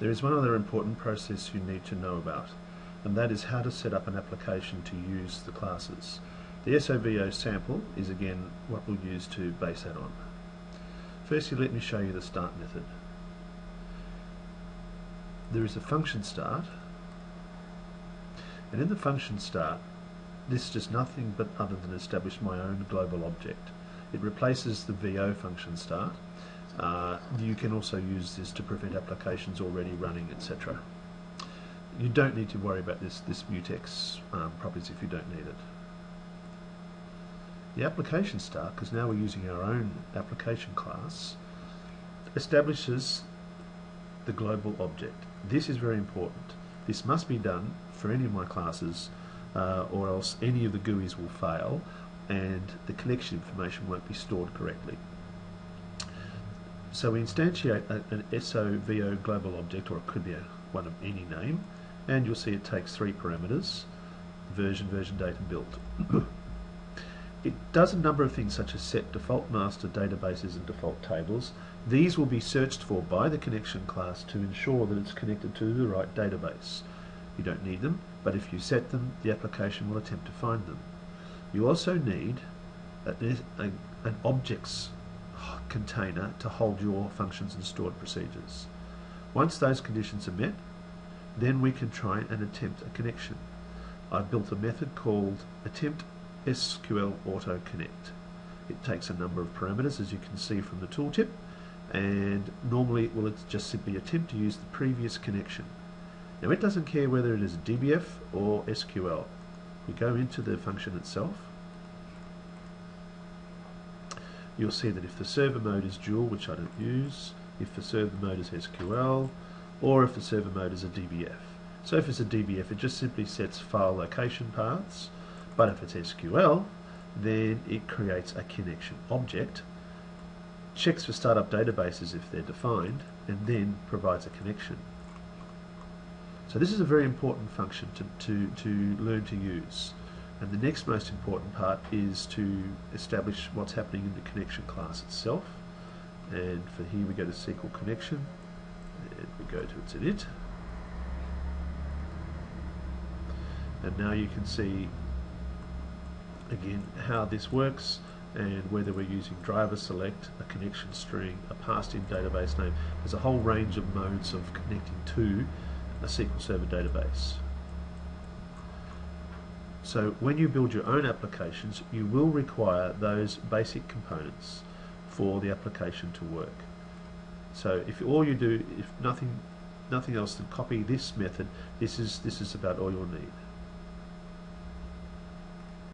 There is one other important process you need to know about, and that is how to set up an application to use the classes. The SOVO sample is again what we'll use to base that on. Firstly, let me show you the start method. There is a function start, and in the function start, this does nothing but other than establish my own global object. It replaces the VO function start. You can also use this to prevent applications already running, etc. You don't need to worry about this mutex properties if you don't need it. The application start, because now we're using our own application class, establishes the global object. This is very important. This must be done for any of my classes, or else any of the GUIs will fail and the connection information won't be stored correctly. So we instantiate an SOVO global object, or it could be one of any name, and you'll see it takes 3 parameters: version, date, and build. It does a number of things such as set default master databases and default tables. These will be searched for by the connection class to ensure that it's connected to the right database. You don't need them, but if you set them, the application will attempt to find them. You also need an objects container to hold your functions and stored procedures. Once those conditions are met, then we can try and attempt a connection. I've built a method called attempt SQL auto connect. It takes a number of parameters, as you can see from the tooltip, and normally it will just simply attempt to use the previous connection. Now it doesn't care whether it is DBF or SQL. We go into the function itself. You'll see that if the server mode is dual, which I don't use, if the server mode is SQL, or if the server mode is a DBF. So if it's a DBF, it just simply sets file location paths, but if it's SQL, then it creates a connection object, checks for startup databases if they're defined, and then provides a connection. So this is a very important function to learn to use. And the next most important part is to establish what's happening in the connection class itself. And for here we go to SQL connection, and we go to its init. And now you can see again how this works, and whether we're using driver select, a connection string, a passed in database name. There's a whole range of modes of connecting to a SQL Server database. So when you build your own applications, you will require those basic components for the application to work. So if all you do, if nothing else than copy this method, this is about all you'll need.